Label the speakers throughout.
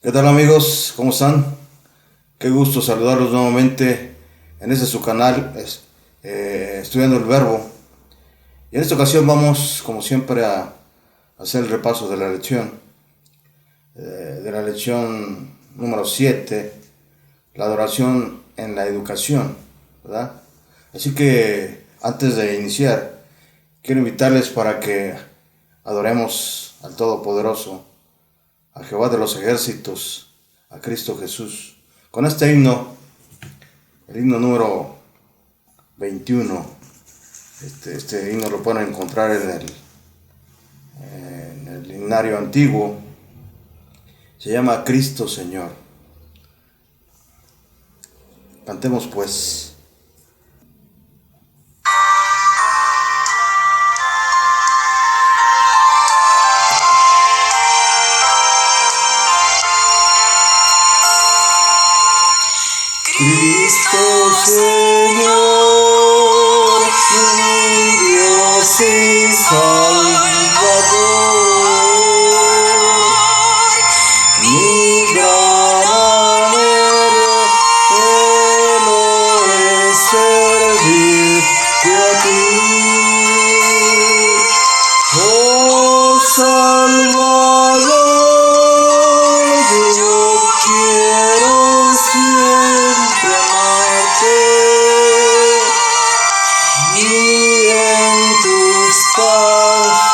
Speaker 1: ¿Qué tal amigos? ¿Cómo están? Qué gusto saludarlos nuevamente en este su canal, Estudiando el Verbo. Y en esta ocasión vamos, como siempre, a hacer el repaso de la lección número 7, la adoración en la educación, ¿verdad? Así que antes de iniciar, quiero invitarles para que adoremos al Todopoderoso, a Jehová de los ejércitos, a Cristo Jesús, con este himno, el himno número 21. Este himno lo pueden encontrar en el himnario antiguo. Se llama Cristo Señor. Cantemos pues.
Speaker 2: Cristo Señor, mi Dios y Salvador, mi gran anhelo es servirte a ti, oh Salvador, yo quiero siempre amarte y en tus pasos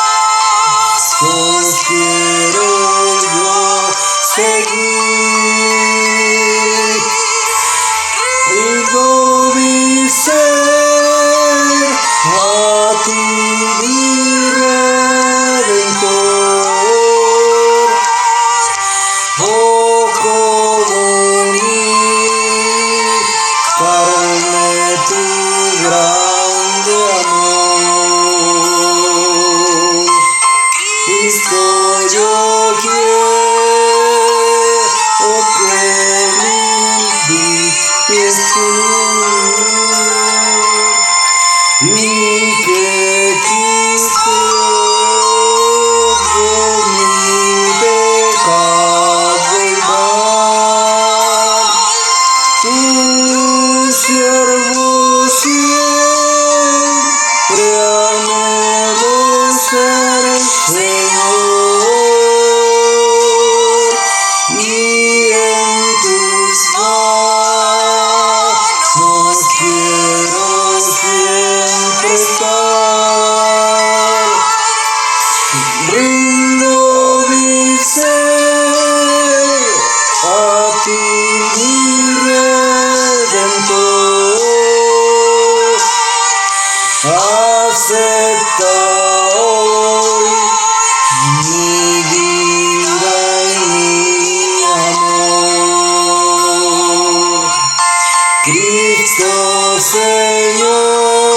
Speaker 2: quiero yo seguir. Rindo mi ser a ti, mi Redentor, oh comunicarme tu grande amor. Cristo, yo quiero que me limpies tú y que quites mi pecado y mal. Tu siervo siempre anhelo ser Señor, y en tus manos quiero siempre estar. Rindo mi ser a ti, mi Redentor, acepta hoy mi vida y mi amor. Cristo Señor,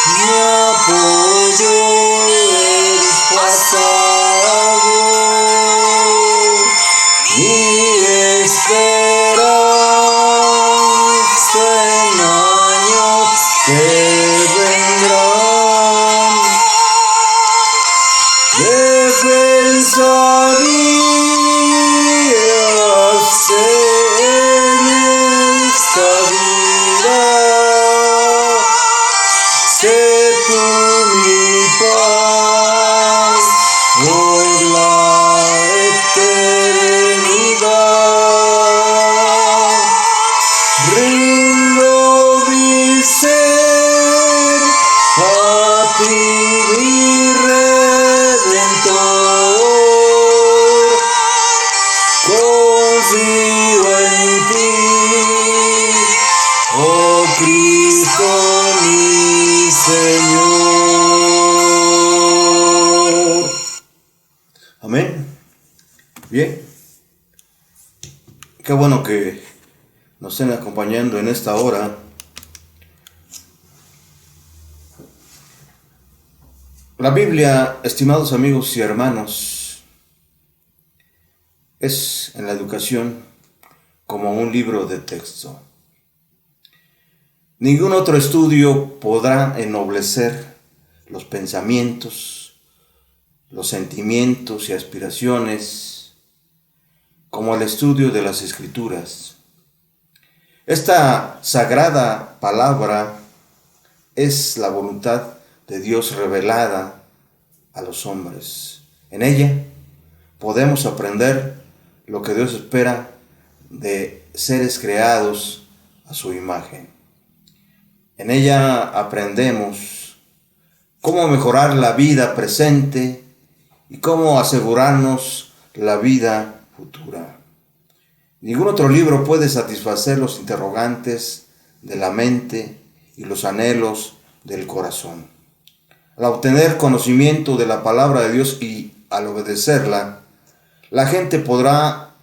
Speaker 2: mi apoyo el pasado, mi esperanza en años que vendrán. Defensa en esta vida, sé tú mi paz por la eternidad. Rindo mi ser a ti, mi Redentor, confío en ti, oh Cristo mi Señor.
Speaker 1: Amén. Bien. Qué bueno que nos estén acompañando en esta hora. La Biblia, estimados amigos y hermanos, es en la educación como un libro de texto. Ningún otro estudio podrá ennoblecer los pensamientos, los sentimientos y aspiraciones como el estudio de las Escrituras. Esta sagrada palabra es la voluntad de Dios revelada a los hombres. En ella podemos aprender lo que Dios espera de seres creados a su imagen. En ella aprendemos cómo mejorar la vida presente y cómo asegurarnos la vida futura. Ningún otro libro puede satisfacer los interrogantes de la mente y los anhelos del corazón. Al obtener conocimiento de la palabra de Dios y al obedecerla, la gente podrá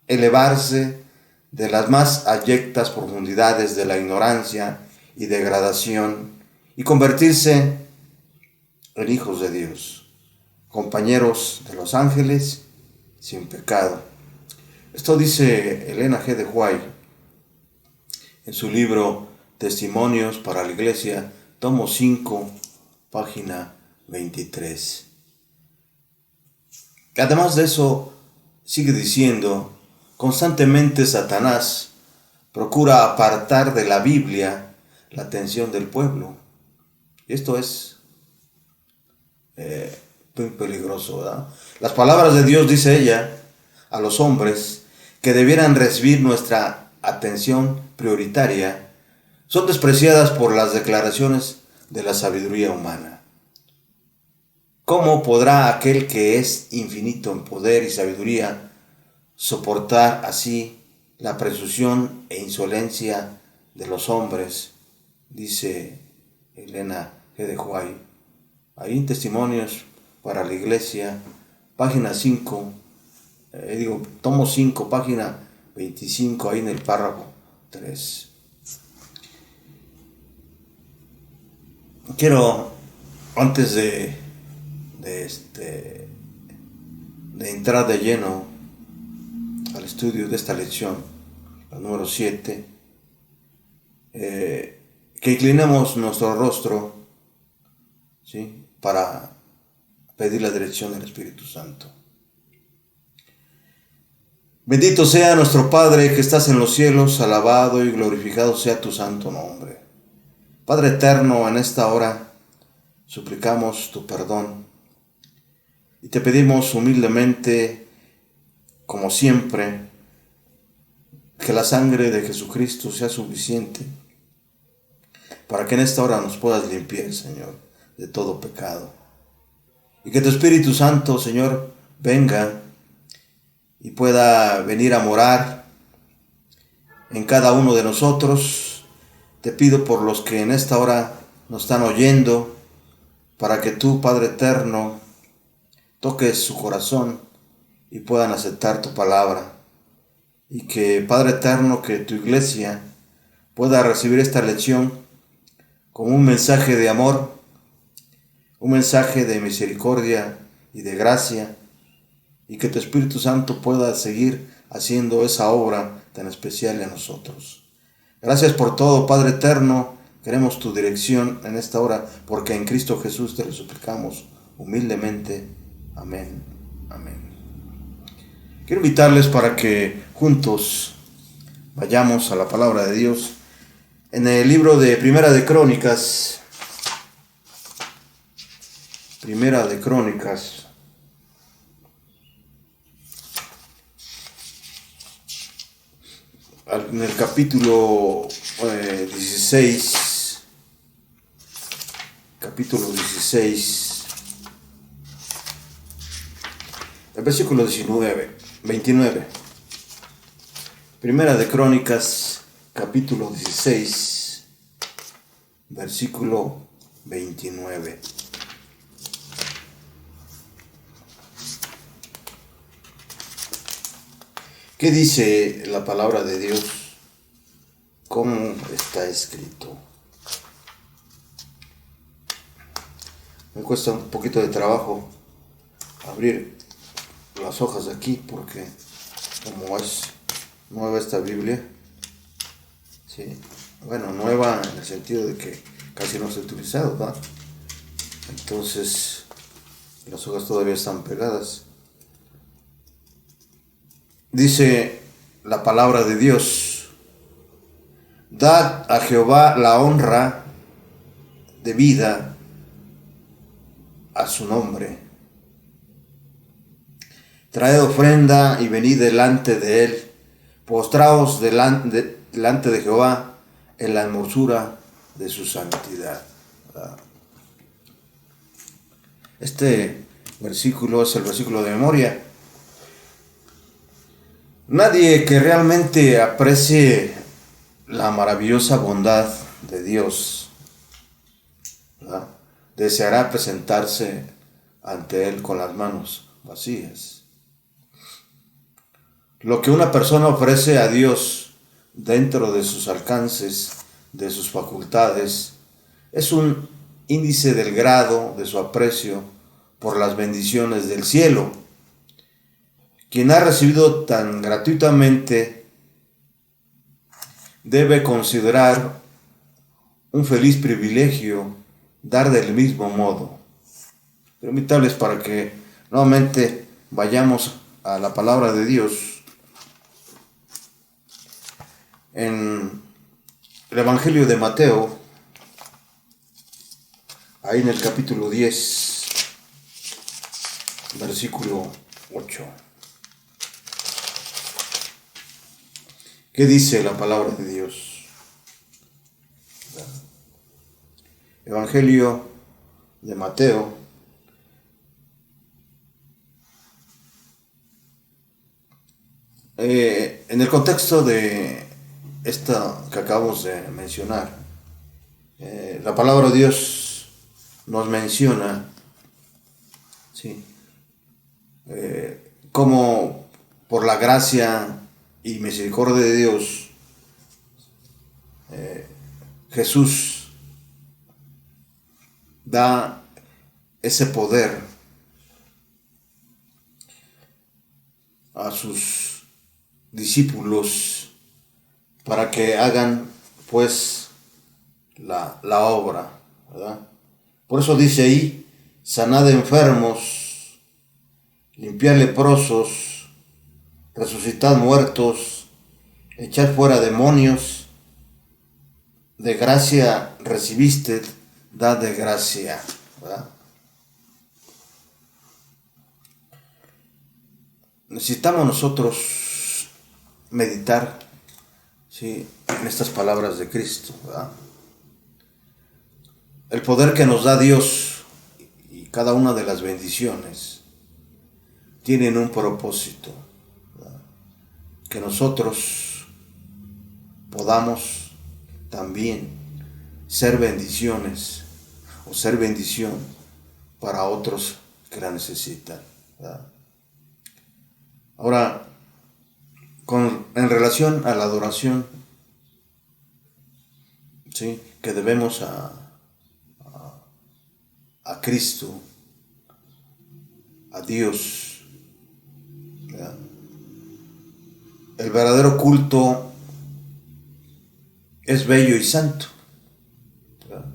Speaker 1: elevarse de las más abyectas profundidades de la ignorancia y degradación y convertirse en hijos de Dios, compañeros de los ángeles sin pecado. Esto dice Elena G. de White en su libro Testimonios para la Iglesia, tomo 5, página 23. Además de eso, sigue diciendo, constantemente Satanás procura apartar de la Biblia la atención del pueblo. Y esto es muy peligroso, ¿verdad? Las palabras de Dios, dice ella, a los hombres que debieran recibir nuestra atención prioritaria, son despreciadas por las declaraciones de la sabiduría humana. ¿Cómo podrá aquel que es infinito en poder y sabiduría soportar así la presunción e insolencia de los hombres? Dice Elena G. de White, ahí en Testimonios para la Iglesia, página 5, tomo 5, página 25, ahí en el párrafo 3. Quiero, antes de entrar de lleno al estudio de esta lección, la número 7, que inclinemos nuestro rostro, ¿sí?, para pedir la dirección del Espíritu Santo. Bendito sea nuestro Padre que estás en los cielos, alabado y glorificado sea tu santo nombre. Padre eterno, en esta hora suplicamos tu perdón y te pedimos humildemente, como siempre, que la sangre de Jesucristo sea suficiente para que en esta hora nos puedas limpiar, Señor, de todo pecado. Y que tu Espíritu Santo, Señor, venga y pueda venir a morar en cada uno de nosotros. Te pido por los que en esta hora nos están oyendo, para que tú, Padre eterno, toques su corazón y puedan aceptar tu palabra. Y que, Padre eterno, que tu iglesia pueda recibir esta lección como un mensaje de amor, un mensaje de misericordia y de gracia, y que tu Espíritu Santo pueda seguir haciendo esa obra tan especial en nosotros. Gracias por todo, Padre eterno. Queremos tu dirección en esta hora, porque en Cristo Jesús te lo suplicamos humildemente. Amén. Amén. Quiero invitarles para que juntos vayamos a la palabra de Dios en el libro de Primera de Crónicas. Primera de Crónicas. En el capítulo 16, el versículo 29. Primera de Crónicas, capítulo 16, versículo 29. ¿Qué dice la palabra de Dios? ¿Cómo está escrito? Me cuesta un poquito de trabajo abrir las hojas de aquí, porque como es nueva esta Biblia, ¿sí? Bueno, nueva en el sentido de que casi no se ha utilizado, ¿verdad? Entonces las hojas todavía están pegadas. dice la palabra de Dios: dad a Jehová la honra debida a su nombre. Traed ofrenda y venid delante de él. Postraos delante de Jehová en la hermosura de su santidad. Este versículo es el versículo de memoria. Nadie que realmente aprecie la maravillosa bondad de Dios, ¿verdad?, deseará presentarse ante Él con las manos vacías. Lo que una persona ofrece a Dios dentro de sus alcances, de sus facultades, es un índice del grado de su aprecio por las bendiciones del cielo. Quien ha recibido tan gratuitamente debe considerar un feliz privilegio dar del mismo modo. Quiero invitarles para que nuevamente vayamos a la palabra de Dios. En el Evangelio de Mateo, ahí en el capítulo 10, versículo 8. ¿Qué dice la palabra de Dios? Evangelio de Mateo, en el contexto de esta que acabamos de mencionar, la palabra de Dios nos menciona, ¿sí?, como por la gracia y misericordia de Dios, Jesús da ese poder a sus discípulos para que hagan pues la obra, ¿verdad? Por eso dice ahí: sanad enfermos, limpiad leprosos, resucitad muertos, echad fuera demonios, de gracia recibiste, dad de gracia, ¿verdad? Necesitamos nosotros meditar, ¿sí?, en estas palabras de Cristo, ¿verdad? El poder que nos da Dios y cada una de las bendiciones tienen un propósito, ¿verdad?, que nosotros podamos también ser bendiciones o ser bendición para otros que la necesitan, ¿verdad? Ahora, en relación a la adoración, ¿sí?, que debemos a Cristo, a Dios, ¿verdad?, el verdadero culto es bello y santo, ¿verdad?,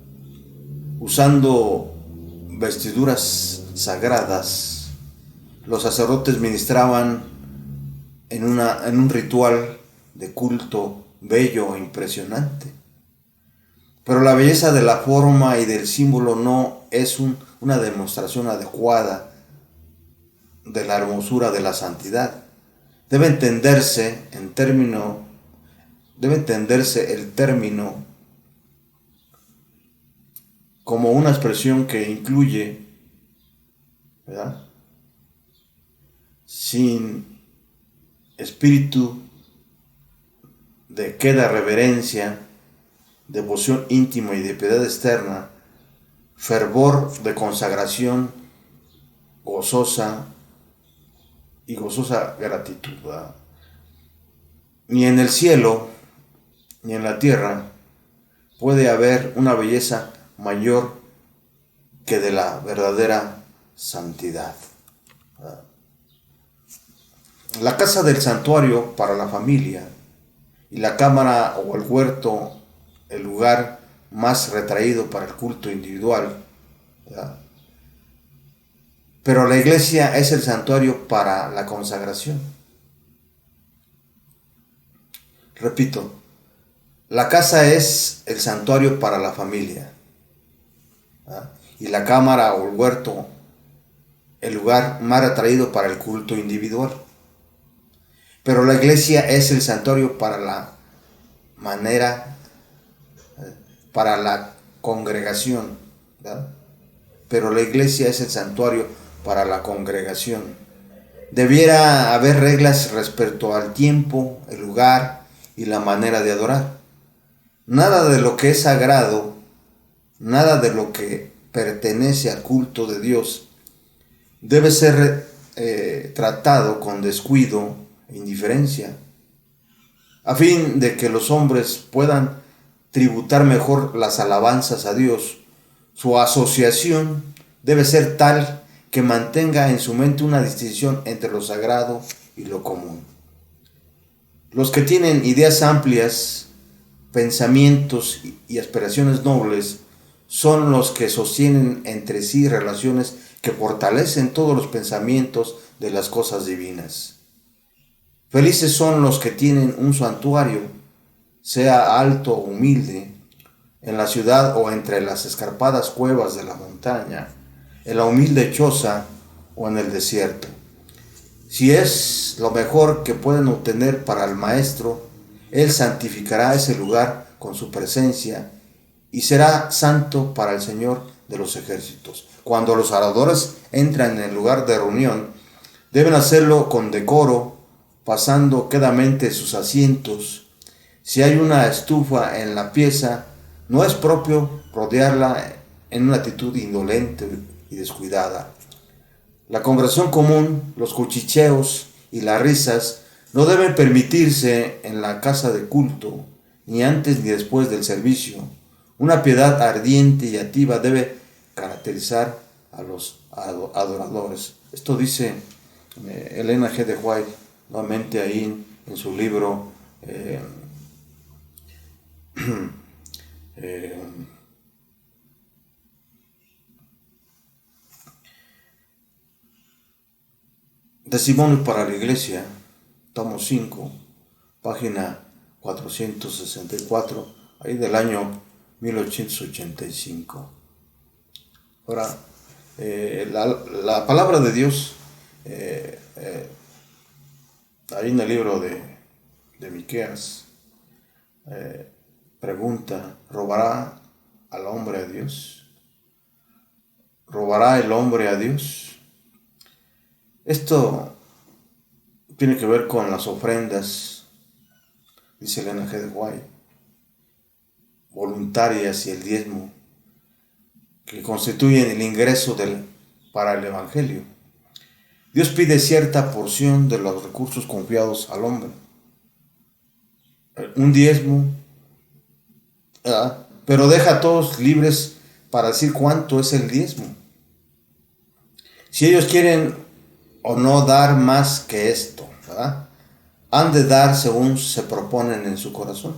Speaker 1: usando vestiduras sagradas. Los sacerdotes ministraban en un ritual de culto bello e impresionante. Pero la belleza de la forma y del símbolo no es una demostración adecuada de la hermosura de la santidad. Debe entenderse el término como una expresión que incluye, ¿verdad?, sin espíritu de queda reverencia, devoción íntima y de piedad externa, fervor de consagración gozosa y gozosa gratitud, ¿verdad? Ni en el cielo ni en la tierra puede haber una belleza mayor que de la verdadera santidad, ¿verdad? La casa del santuario para la familia y la cámara o el huerto, el lugar más retraído para el culto individual, ¿verdad? Pero la iglesia es el santuario para la consagración. Repito, la casa es el santuario para la familia, ¿ah? Y la cámara o el huerto, el lugar más atraído para el culto individual. Pero la iglesia es el santuario para la manera, para la congregación, ¿verdad? Pero la iglesia es el santuario para la congregación. Debiera haber reglas respecto al tiempo, el lugar y la manera de adorar. Nada de lo que es sagrado, nada de lo que pertenece al culto de Dios debe ser tratado con descuido e indiferencia, a fin de que los hombres puedan tributar mejor las alabanzas a Dios. Su asociación debe ser tal que mantenga en su mente una distinción entre lo sagrado y lo común. Los que tienen ideas amplias, pensamientos y aspiraciones nobles son los que sostienen entre sí relaciones que fortalecen todos los pensamientos de las cosas divinas. Felices son los que tienen un santuario, sea alto o humilde, en la ciudad o entre las escarpadas cuevas de la montaña, en la humilde choza o en el desierto. Si es lo mejor que pueden obtener para el Maestro, Él santificará ese lugar con su presencia y será santo para el Señor de los ejércitos. Cuando los adoradores entran en el lugar de reunión, deben hacerlo con decoro, pasando quedamente sus asientos. Si hay una estufa en la pieza, no es propio rodearla en una actitud indolente y descuidada. La congregación común, los cuchicheos y las risas no deben permitirse en la casa de culto, ni antes ni después del servicio. Una piedad ardiente y activa debe caracterizar a los adoradores. Esto dice Ellen G. de White, nuevamente ahí en su libro Testimonios para la Iglesia, tomo 5, página 464, ahí del año 1885. Ahora, la palabra de Dios, ahí en el libro de Miqueas, pregunta: ¿robará al hombre a Dios? ¿Robará el hombre a Dios? Esto tiene que ver con las ofrendas, dice Ellen G. de White, voluntarias y el diezmo, que constituyen el ingreso para el Evangelio. Dios pide cierta porción de los recursos confiados al hombre. Un diezmo, pero deja a todos libres para decir cuánto es el diezmo. Si ellos quieren o no dar más que esto, ¿verdad?, han de dar según se proponen en su corazón.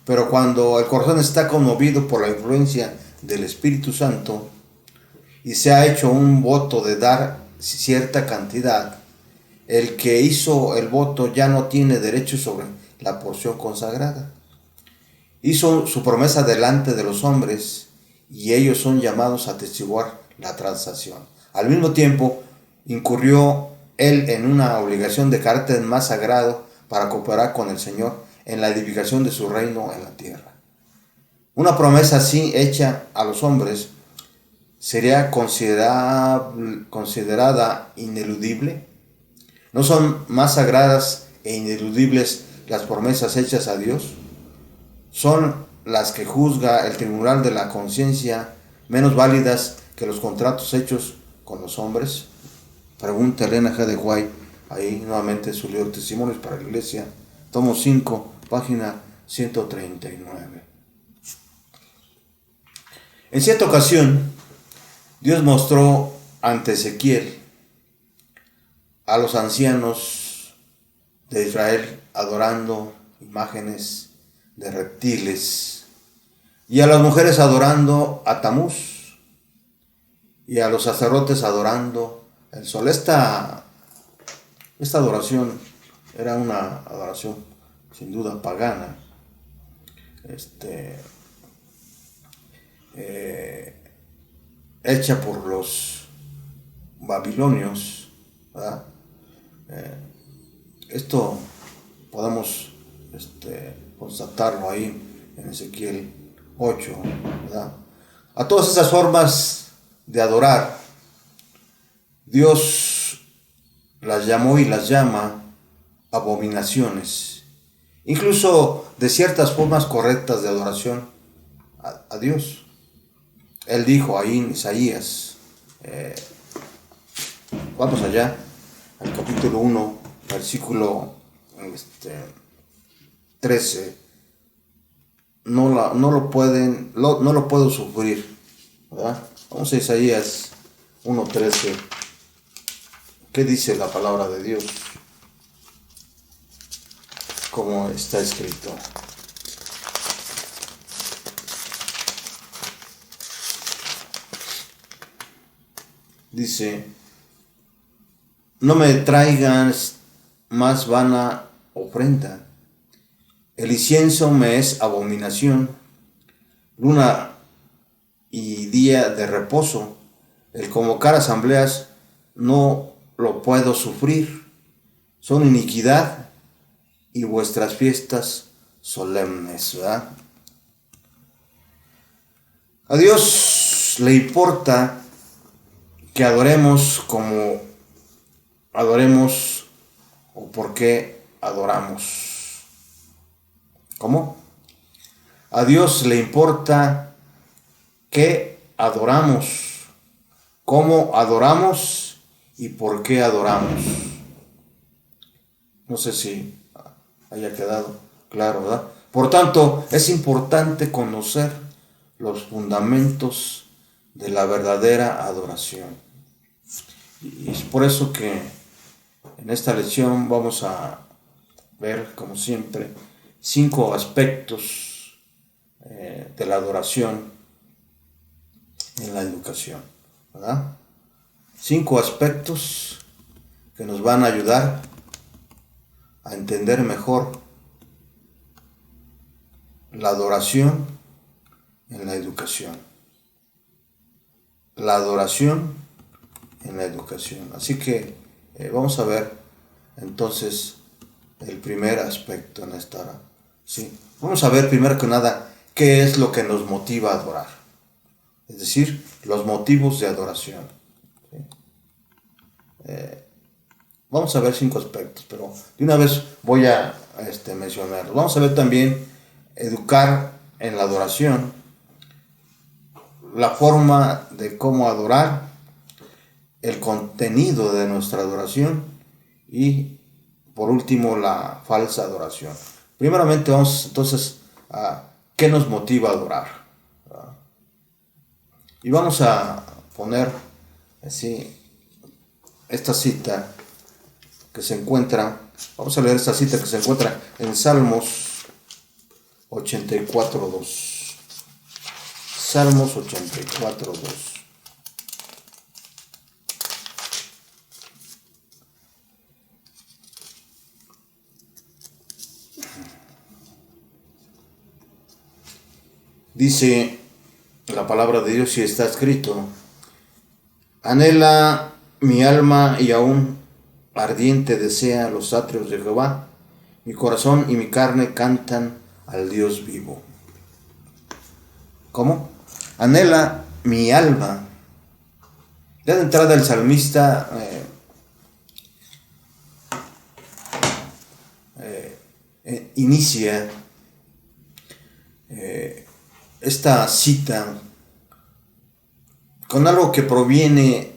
Speaker 1: Pero cuando el corazón está conmovido por la influencia del Espíritu Santo y se ha hecho un voto de dar cierta cantidad, el que hizo el voto ya no tiene derecho sobre la porción consagrada. Hizo su promesa delante de los hombres y ellos son llamados a atestiguar la transacción. Al mismo tiempo, incurrió él en una obligación de carácter más sagrado para cooperar con el Señor en la edificación de su reino en la tierra. Una promesa así hecha a los hombres sería considerada ineludible. ¿No son más sagradas e ineludibles las promesas hechas a Dios? ¿Son las que juzga el tribunal de la conciencia menos válidas que los contratos hechos con los hombres? Pregunta Ellen G. de White, ahí nuevamente en su libro Testimonios para la Iglesia, tomo 5, página 139. En cierta ocasión, Dios mostró ante Ezequiel a los ancianos de Israel adorando imágenes de reptiles y a las mujeres adorando a Tamuz y a los sacerdotes adorando el sol. Esta adoración era una adoración sin duda pagana, hecha por los babilonios, ¿verdad? Esto podemos constatarlo ahí en Ezequiel 8, ¿verdad? A todas esas formas de adorar, Dios las llamó y las llama abominaciones, incluso de ciertas formas correctas de adoración a Dios. Él dijo ahí en Isaías, vamos allá, al capítulo 1, versículo 13, no lo puedo sufrir, ¿verdad? Vamos a Isaías 1:13. ¿Qué dice la palabra de Dios? Como está escrito. Dice: no me traigan más vana ofrenda. El incienso me es abominación. Luna y día de reposo. El convocar asambleas no lo puedo sufrir. Son iniquidad y vuestras fiestas solemnes, ¿verdad? A Dios le importa que adoremos como adoremos o por qué adoramos. ¿Cómo? A Dios le importa que adoramos, cómo adoramos y por qué adoramos. No sé si haya quedado claro, ¿verdad? Por tanto, es importante conocer los fundamentos de la verdadera adoración. Y es por eso que en esta lección vamos a ver, como siempre, 5 aspectos de la adoración en la educación, ¿verdad? 5 aspectos que nos van a ayudar a entender mejor la adoración en la educación. La adoración en la educación. Así que vamos a ver entonces el primer aspecto en esta hora. ¿Sí? Vamos a ver primero que nada qué es lo que nos motiva a adorar. Es decir, los motivos de adoración. ¿Sí? Vamos a ver 5 aspectos, pero de una vez voy a mencionarlos. Vamos a ver también educar en la adoración, la forma de cómo adorar, el contenido de nuestra adoración y por último la falsa adoración. Primeramente vamos entonces a qué nos motiva a adorar. Y vamos a poner así esta cita que se encuentra, vamos a leer esta cita que se encuentra en Salmos 84:2. Salmos 84:2. Dice la palabra de Dios y está escrito: anhela mi alma y aún ardiente desea los atrios de Jehová. Mi corazón y mi carne cantan al Dios vivo. ¿Cómo? Anhela mi alma. Ya de entrada el salmista inicia esta cita con algo que proviene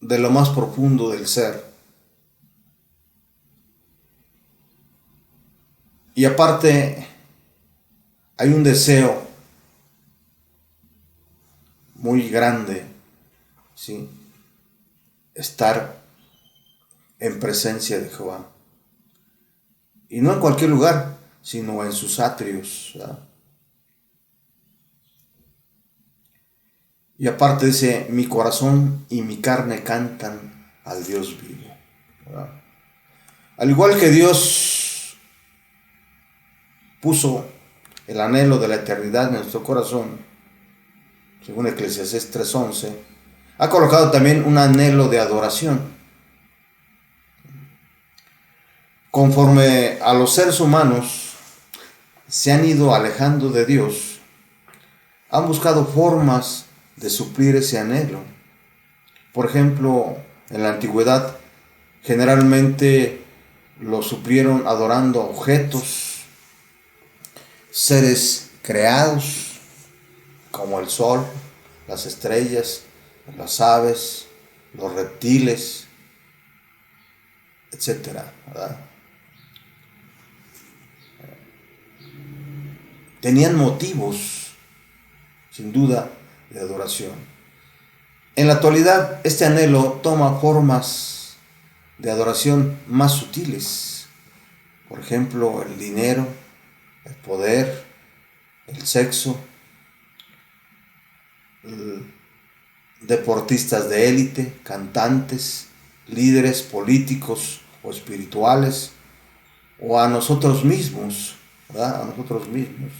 Speaker 1: de lo más profundo del ser. Y aparte hay un deseo muy grande, ¿sí? Estar en presencia de Jehová. Y no en cualquier lugar, sino en sus atrios, ¿verdad? Y aparte dice: mi corazón y mi carne cantan al Dios vivo, ¿verdad? Al igual que Dios puso el anhelo de la eternidad en nuestro corazón, según Eclesiastés 3:11, ha colocado también un anhelo de adoración. Conforme a los seres humanos se han ido alejando de Dios, han buscado formas de suplir ese anhelo. Por ejemplo, en la antigüedad generalmente lo suplieron adorando objetos, seres creados como el sol, las estrellas, las aves, los reptiles, etcétera, ¿verdad? Tenían motivos, sin duda, de adoración. En la actualidad, este anhelo toma formas de adoración más sutiles. Por ejemplo, el dinero, el poder, el sexo, deportistas de élite, cantantes, líderes políticos o espirituales, o a nosotros mismos, ¿verdad? A nosotros mismos.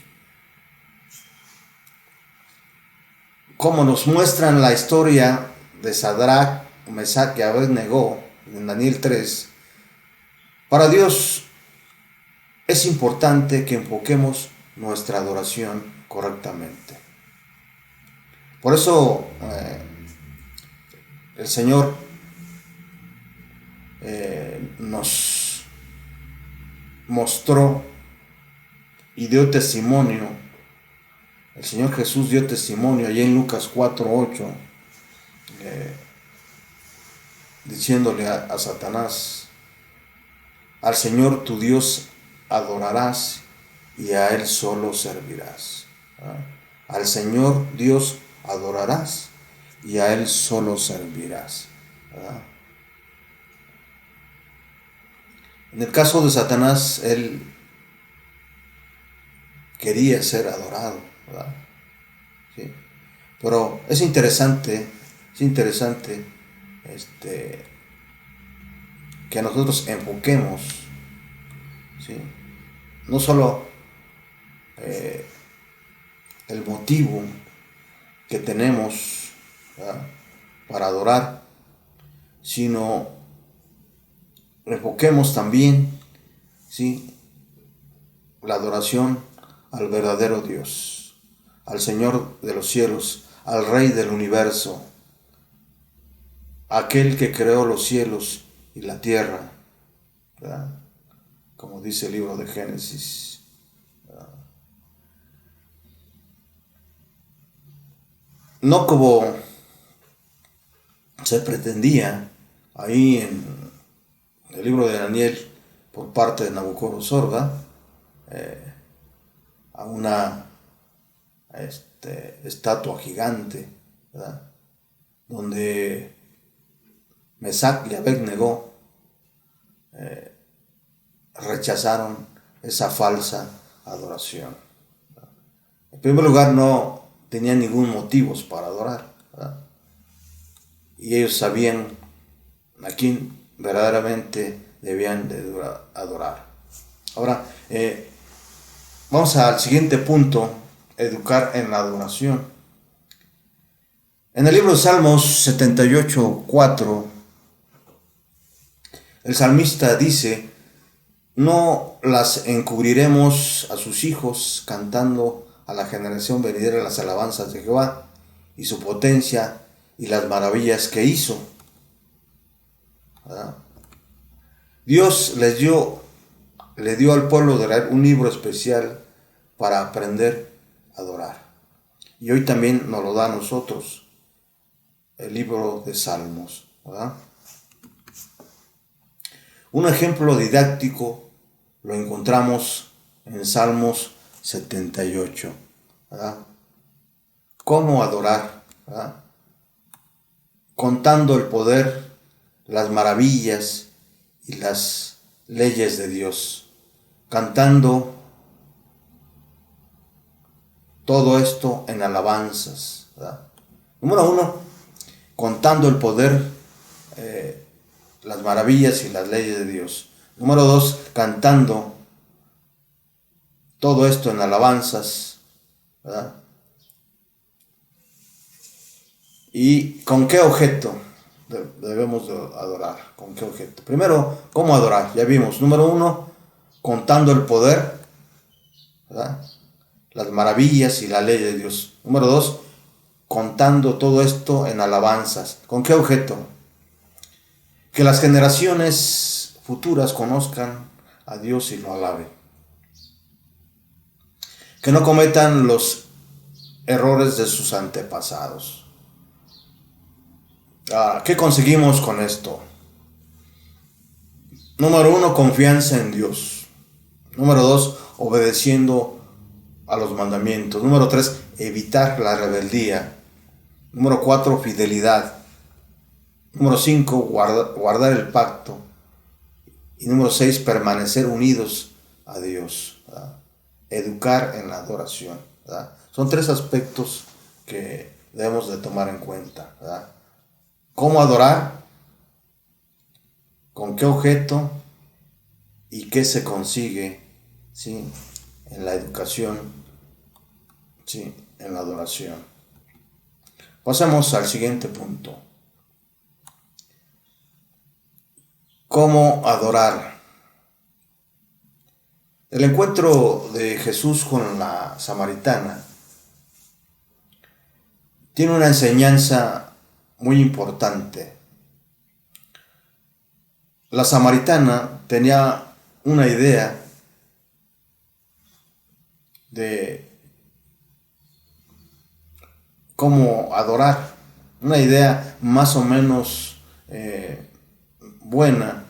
Speaker 1: Como nos muestran la historia de Sadrach, Mesach y Abed-Negó en Daniel 3, para Dios es importante que enfoquemos nuestra adoración correctamente. Por eso el Señor nos mostró y dio testimonio. El Señor Jesús dio testimonio allá en Lucas 4:8, diciéndole a Satanás: al Señor tu Dios adorarás y a Él solo servirás. Al Señor Dios adorarás y a Él solo servirás. ¿Verdad? En el caso de Satanás, él quería ser adorado, ¿verdad? ¿Sí? Pero es interesante que nosotros enfoquemos, ¿sí? No solo el motivo que tenemos, ¿verdad?, para adorar, sino enfoquemos también, ¿sí?, la adoración al verdadero Dios, al Señor de los cielos, al Rey del universo, aquel que creó los cielos y la tierra, ¿verdad?, como dice el libro de Génesis. No como se pretendía ahí en el libro de Daniel por parte de Nabucodonosor, ¿verdad?, a una estatua gigante, ¿verdad?, donde Mesach y Abed-Negó rechazaron esa falsa adoración. En primer lugar, no tenían ningún motivo para adorar, ¿verdad?, y ellos sabían a quién verdaderamente debían de adorar. Ahora, vamos al siguiente punto: educar en la adoración. En el libro de Salmos 78:4, el salmista dice: no las encubriremos a sus hijos, cantando a la generación venidera las alabanzas de Jehová y su potencia y las maravillas que hizo. ¿Verdad? Dios le dio al pueblo de Israel un libro especial para aprender a adorar. Y hoy también nos lo da a nosotros el libro de Salmos, ¿verdad? Un ejemplo didáctico lo encontramos en Salmos 78, ¿verdad? ¿Cómo adorar? ¿Verdad? Contando el poder, las maravillas y las leyes de Dios, cantando todo esto en alabanzas, ¿verdad? Número 1, contando el poder, las maravillas y las leyes de Dios. Número 2, cantando todo esto en alabanzas, ¿verdad? ¿Y con qué objeto debemos de adorar? ¿Con qué objeto? Primero, ¿cómo adorar? Ya vimos. Número 1, contando el poder, ¿verdad? Las maravillas y la ley de Dios. Número 2, contando todo esto en alabanzas. ¿Con qué objeto? Que las generaciones futuras conozcan a Dios y lo alaben. Que no cometan los errores de sus antepasados. ¿Qué conseguimos con esto? Número 1, confianza en Dios. Número 2, obedeciendo a los mandamientos. Número 3, evitar la rebeldía. Número 4, fidelidad. Número 5, guardar el pacto. Y número 6, permanecer unidos a Dios, ¿verdad? Educar en la adoración, ¿verdad? Son 3 aspectos que debemos de tomar en cuenta, ¿verdad? ¿Cómo adorar? ¿Con qué objeto? ¿Y qué se consigue? ¿Sí? En la educación, ¿sí? En la adoración. Pasamos al siguiente punto. ¿Cómo adorar? El encuentro de Jesús con la samaritana tiene una enseñanza muy importante. La samaritana tenía una idea de cómo adorar, una idea más o menos buena,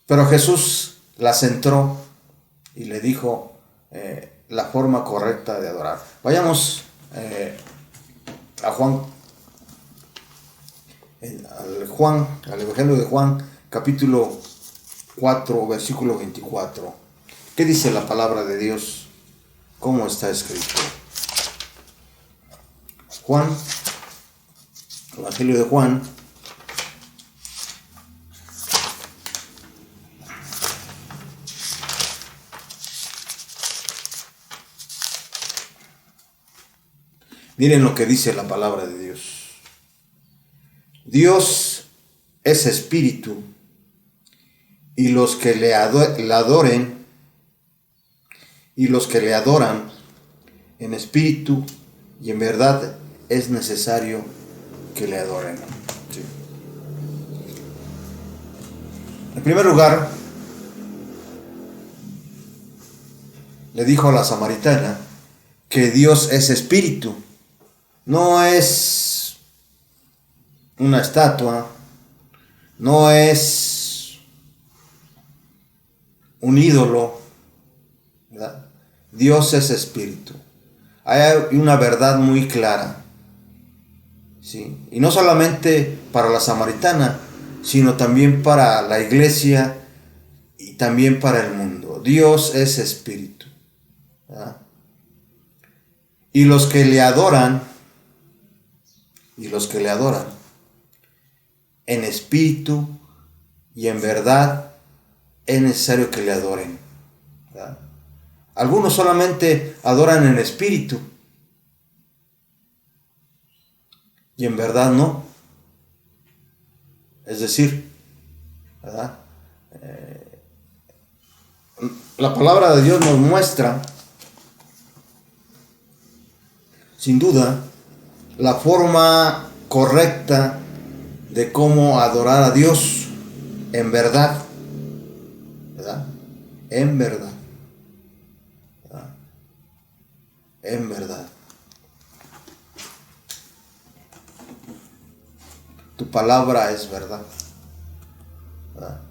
Speaker 1: pero Jesús la centró y le dijo la forma correcta de adorar. Vayamos a al Evangelio de Juan, capítulo 4, versículo 24. ¿Qué dice la palabra de Dios? ¿Cómo está escrito? Juan, Evangelio de Juan, miren lo que dice la palabra de Dios. Dios es espíritu, y los que le adoren, y los que le adoran en espíritu y en verdad, es necesario que le adoren. Sí. En primer lugar, le dijo a la samaritana que Dios es espíritu. No es una estatua, no es un ídolo, ¿verdad? Dios es espíritu. Hay una verdad muy clara, ¿sí? Y no solamente para la samaritana, sino también para la iglesia y también para el mundo. Dios es espíritu, ¿verdad? Y los que le adoran, en espíritu y en verdad, es necesario que le adoren, ¿verdad? Algunos solamente adoran en espíritu y en verdad no. Es decir, ¿verdad? La palabra de Dios nos muestra, sin duda, la forma correcta de cómo adorar a Dios en verdad, ¿verdad? En verdad, ¿verdad? En verdad. Tu palabra es verdad, ¿verdad?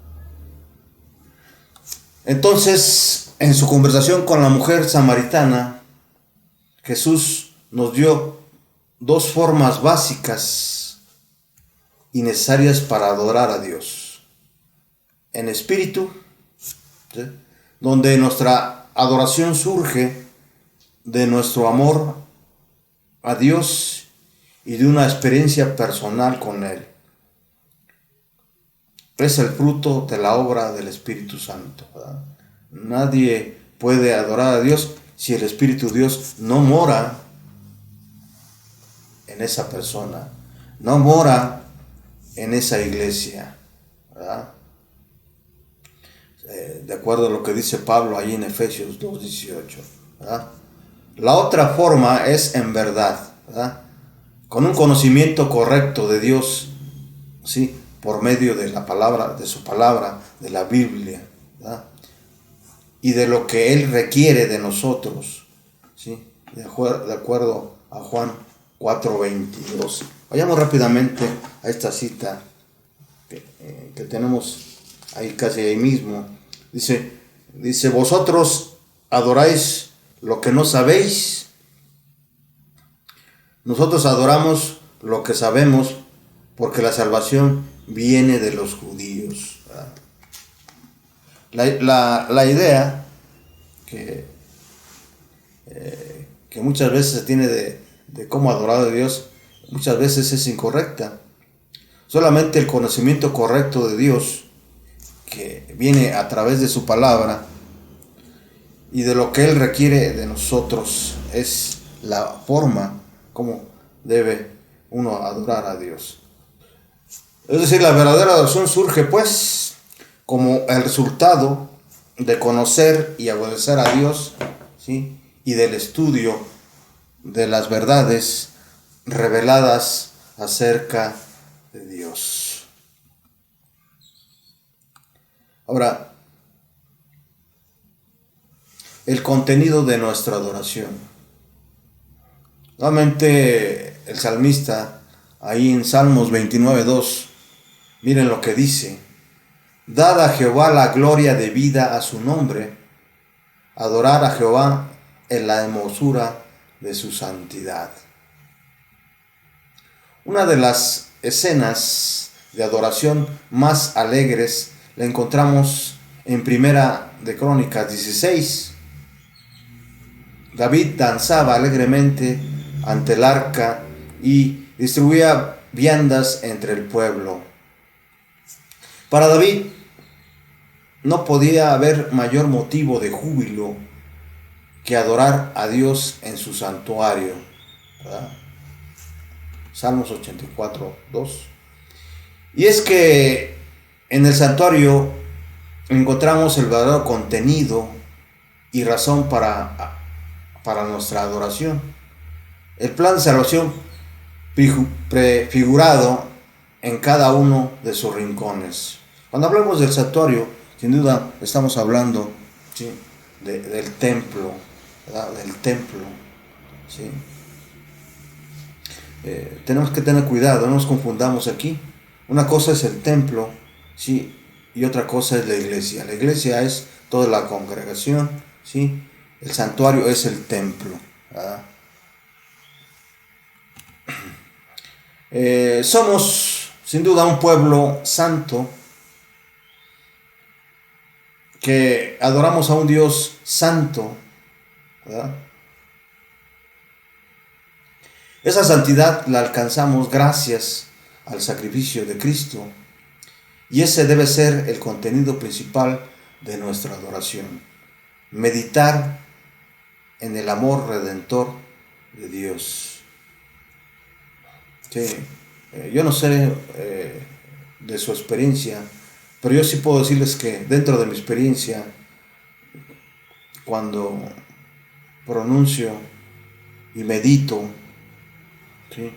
Speaker 1: Entonces, en su conversación con la mujer samaritana, Jesús nos dio 2 formas básicas y necesarias para adorar a Dios. En espíritu, ¿sí? Donde nuestra adoración surge de nuestro amor a Dios y de una experiencia personal con Él. Es el fruto de la obra del Espíritu Santo, ¿verdad? Nadie puede adorar a Dios si el Espíritu de Dios no mora en esa persona, no mora en esa iglesia, ¿verdad? De acuerdo a lo que dice Pablo ahí en Efesios 2:18, ¿verdad? La otra forma es en verdad, ¿verdad? Con un conocimiento correcto de Dios, ¿sí? Por medio de la palabra, de su palabra, de la Biblia, ¿verdad? Y de lo que Él requiere de nosotros, ¿sí? De acuerdo a Juan 4:22. Vayamos rápidamente a esta cita que tenemos ahí casi ahí mismo. Dice, vosotros adoráis lo que no sabéis. Nosotros adoramos lo que sabemos, porque la salvación viene de los judíos. La idea que muchas veces se tiene de cómo adorar a Dios, muchas veces es incorrecta. Solamente el conocimiento correcto de Dios, que viene a través de su palabra y de lo que Él requiere de nosotros, es la forma como debe uno adorar a Dios. Es decir, la verdadera adoración surge pues como el resultado de conocer y obedecer a Dios, ¿sí? Y del estudio de las verdades reveladas acerca de Dios. Ahora, el contenido de nuestra adoración. Nuevamente el salmista, ahí en Salmos 29:2, miren lo que dice: dad a Jehová la gloria debida a su nombre, adorar a Jehová en la hermosura de su santidad. Una de las escenas de adoración más alegres la encontramos en Primera de Crónicas 16. David danzaba alegremente ante el arca y distribuía viandas entre el pueblo. Para David no podía haber mayor motivo de júbilo que adorar a Dios en su santuario, ¿verdad? Salmos 84:2. Y es que en el santuario encontramos el verdadero contenido y razón para nuestra adoración. El plan de salvación prefigurado en cada uno de sus rincones. Cuando hablamos del santuario, sin duda estamos hablando, ¿sí?, del templo, ¿verdad? Del templo, ¿sí? Tenemos que tener cuidado, no nos confundamos aquí. Una cosa es el templo, ¿sí?, y otra cosa es la iglesia. La iglesia es toda la congregación, ¿sí? El santuario es el templo, ¿verdad? Somos sin duda un pueblo santo que adoramos a un Dios santo, ¿verdad? Esa santidad la alcanzamos gracias al sacrificio de Cristo, y ese debe ser el contenido principal de nuestra adoración: meditar en el amor redentor de Dios. Sí, yo no sé de su experiencia, pero yo sí puedo decirles que dentro de mi experiencia, cuando pronuncio y medito, ¿sí?,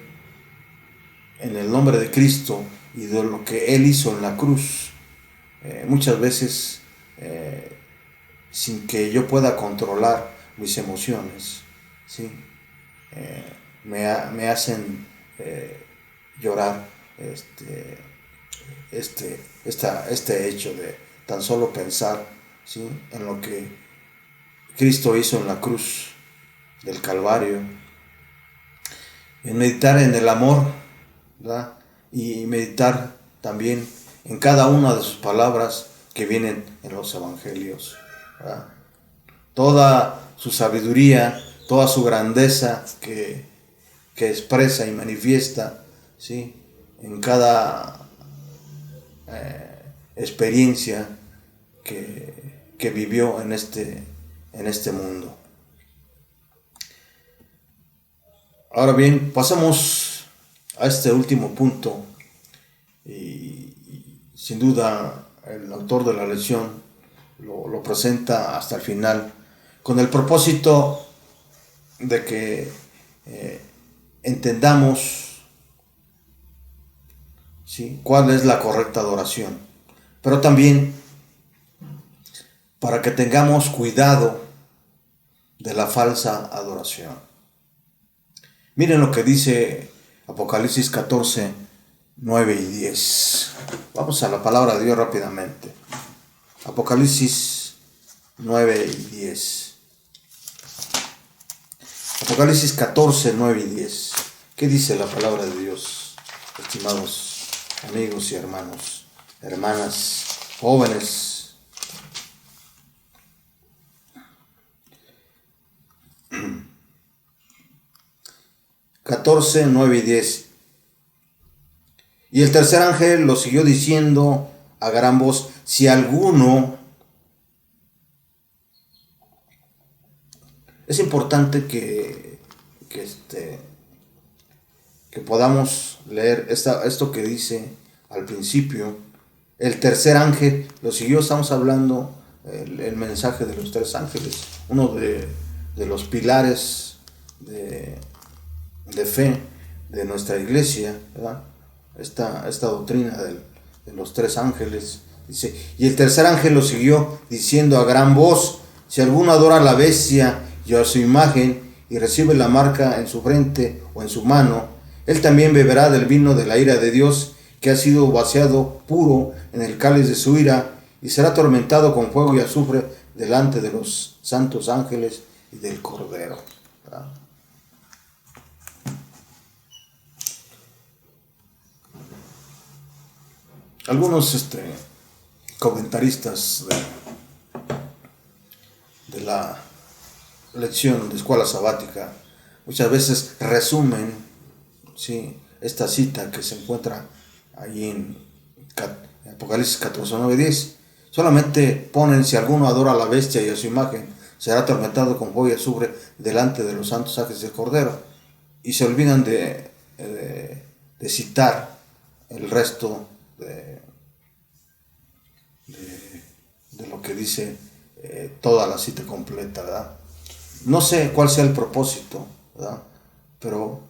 Speaker 1: en el nombre de Cristo y de lo que Él hizo en la cruz, muchas veces sin que yo pueda controlar mis emociones, ¿sí?, me hacen llorar este hecho de tan solo pensar, ¿sí?, en lo que Cristo hizo en la cruz del Calvario, en meditar en el amor, ¿verdad?, y meditar también en cada una de sus palabras que vienen en los evangelios, ¿verdad? Toda su sabiduría, toda su grandeza que expresa y manifiesta, ¿sí?, en cada experiencia que vivió en este en este mundo. Ahora bien, pasamos a este último punto y sin duda el autor de la lección lo presenta hasta el final con el propósito de que entendamos, ¿sí?, cuál es la correcta adoración, pero también para que tengamos cuidado de la falsa adoración. Miren lo que dice Apocalipsis 14, 9 y 10. Vamos a la palabra de Dios rápidamente. Apocalipsis 9 y 10. Apocalipsis 14, 9 y 10. ¿Qué dice la palabra de Dios, estimados amigos y hermanos, hermanas, jóvenes? ...14, 9 y 10. Y el tercer ángel lo siguió diciendo a gran voz: si alguno... Es importante que podamos leer esto que dice al principio. El tercer ángel lo siguió. Estamos hablando el mensaje de los tres ángeles, uno de los pilares de fe de nuestra iglesia, ¿verdad? Esta doctrina de los tres ángeles. Dice: y el tercer ángel lo siguió diciendo a gran voz: si alguno adora a la bestia y a su imagen y recibe la marca en su frente o en su mano, él también beberá del vino de la ira de Dios, que ha sido vaciado puro en el cáliz de su ira, y será atormentado con fuego y azufre delante de los santos ángeles y del Cordero. ¿Verdad? Algunos comentaristas de la lección de escuela sabática muchas veces resumen, ¿sí?, esta cita que se encuentra ahí en Apocalipsis 14, 9, 10. Solamente ponen: si alguno adora a la bestia y a su imagen, será atormentado con fuego y azufre delante de los santos ángeles del Cordero. Y se olvidan de citar el resto de lo que dice toda la cita completa, ¿verdad? No sé cuál sea el propósito, ¿verdad? Pero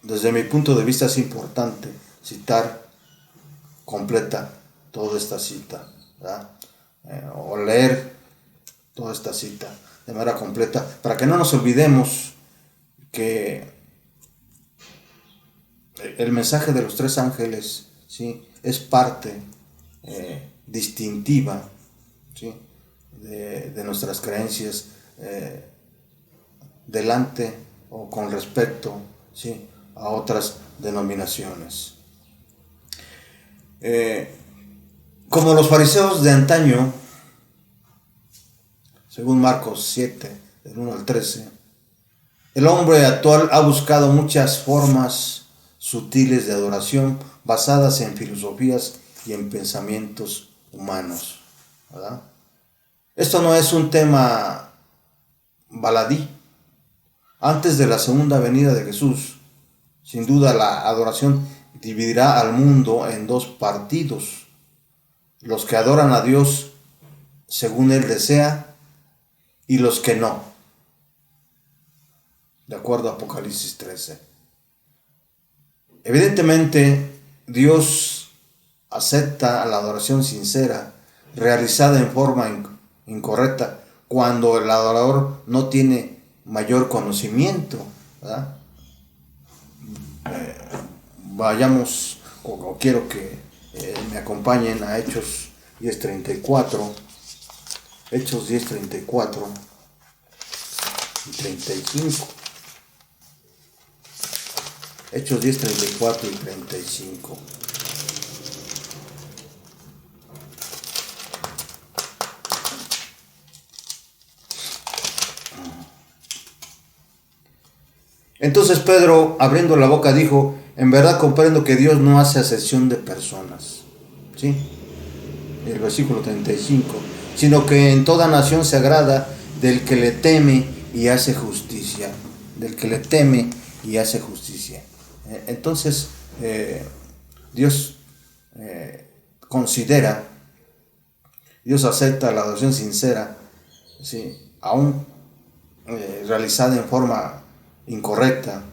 Speaker 1: desde mi punto de vista es importante citar completa toda esta cita, ¿verdad? O leer toda esta cita de manera completa, para que no nos olvidemos que el mensaje de los tres ángeles, ¿sí?, es parte distintiva, ¿sí?, de nuestras creencias delante o con respecto, ¿sí?, a otras denominaciones. Como los fariseos de antaño, según Marcos 7, del 1 al 13, el hombre actual ha buscado muchas formas sutiles de adoración basadas en filosofías y en pensamientos humanos, ¿verdad? Esto no es un tema baladí. Antes de la segunda venida de Jesús, sin duda la adoración dividirá al mundo en dos partidos: los que adoran a Dios según Él desea y los que no, de acuerdo a Apocalipsis 13. Evidentemente, Dios acepta la adoración sincera, realizada en forma incorrecta, cuando el adorador no tiene mayor conocimiento, ¿verdad? Vayamos, o quiero que me acompañen a Hechos 10:34, Hechos 10:34 y 35. Hechos 10:34 y 35. Entonces Pedro, abriendo la boca, dijo: en verdad comprendo que Dios no hace acepción de personas. ¿Sí? El versículo 35. Sino que en toda nación se agrada del que le teme y hace justicia. Del que le teme y hace justicia. Entonces, Dios considera, Dios acepta la adoración sincera, ¿sí? Aún realizada en forma incorrecta,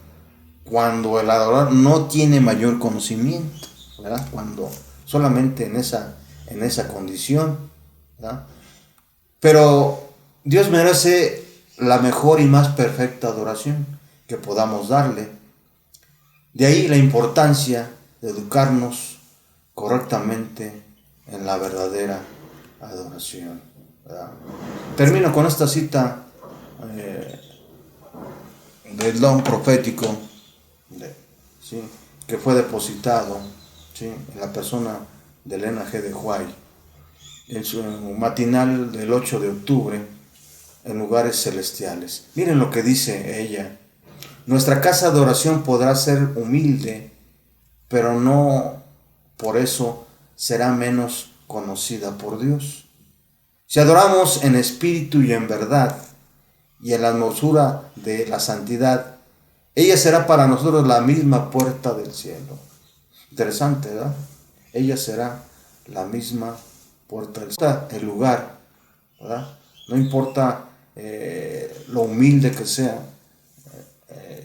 Speaker 1: cuando el adorador no tiene mayor conocimiento, ¿verdad? Cuando solamente en esa condición, ¿verdad? Pero Dios merece la mejor y más perfecta adoración que podamos darle. De ahí la importancia de educarnos correctamente en la verdadera adoración, ¿verdad? Termino con esta cita del don profético, ¿sí?, que fue depositado, ¿sí?, en la persona de Elena G. de White, en su matinal del 8 de octubre, en lugares celestiales. Miren lo que dice ella: nuestra casa de oración podrá ser humilde, pero no por eso será menos conocida por Dios. Si adoramos en espíritu y en verdad, y en la hermosura de la santidad, ella será para nosotros la misma puerta del cielo. Interesante, ¿verdad? Ella será la misma puerta del cielo. El lugar, ¿verdad? No importa lo humilde que sea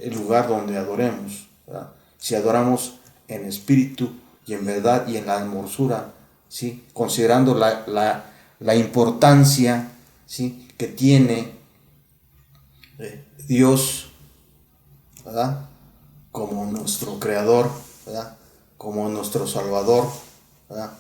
Speaker 1: el lugar donde adoremos, ¿verdad? Si adoramos en espíritu y en verdad y en la hermosura, ¿sí?, considerando la importancia, ¿sí?, que tiene Dios, ¿verdad?, como nuestro creador, ¿verdad?, como nuestro salvador, ¿verdad?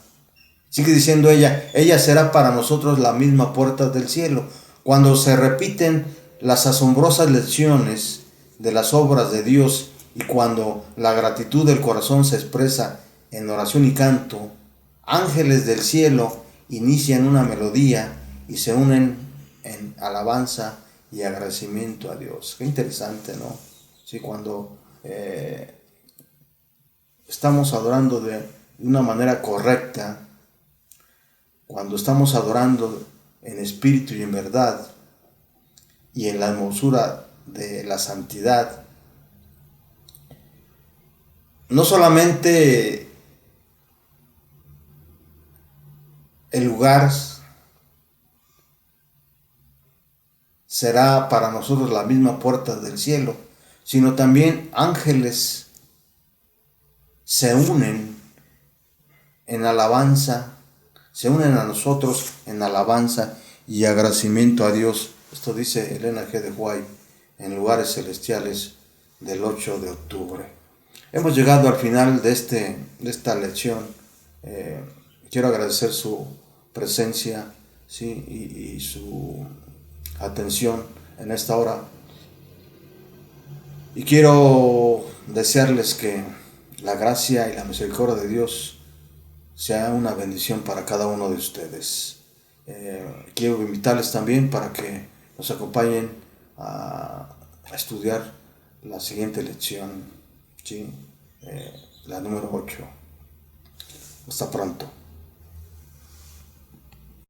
Speaker 1: Sigue diciendo ella será para nosotros la misma puerta del cielo. Cuando se repiten las asombrosas lecciones de las obras de Dios y cuando la gratitud del corazón se expresa en oración y canto, ángeles del cielo inician una melodía y se unen en alabanza y agradecimiento a Dios. Qué interesante, ¿no? Sí, cuando estamos adorando de una manera correcta, cuando estamos adorando en espíritu y en verdad y en la hermosura de la santidad, no solamente el lugar será para nosotros la misma puerta del cielo, sino también ángeles se unen en alabanza, se unen a nosotros en alabanza y agradecimiento a Dios. Esto dice Elena G. de White en Lugares Celestiales del 8 de octubre. Hemos llegado al final de esta lección. Quiero agradecer su presencia, ¿sí?, y su atención en esta hora. Y quiero desearles que la gracia y la misericordia de Dios sea una bendición para cada uno de ustedes. Quiero invitarles también para que nos acompañen a estudiar la siguiente lección, ¿sí?, la número 8. Hasta pronto.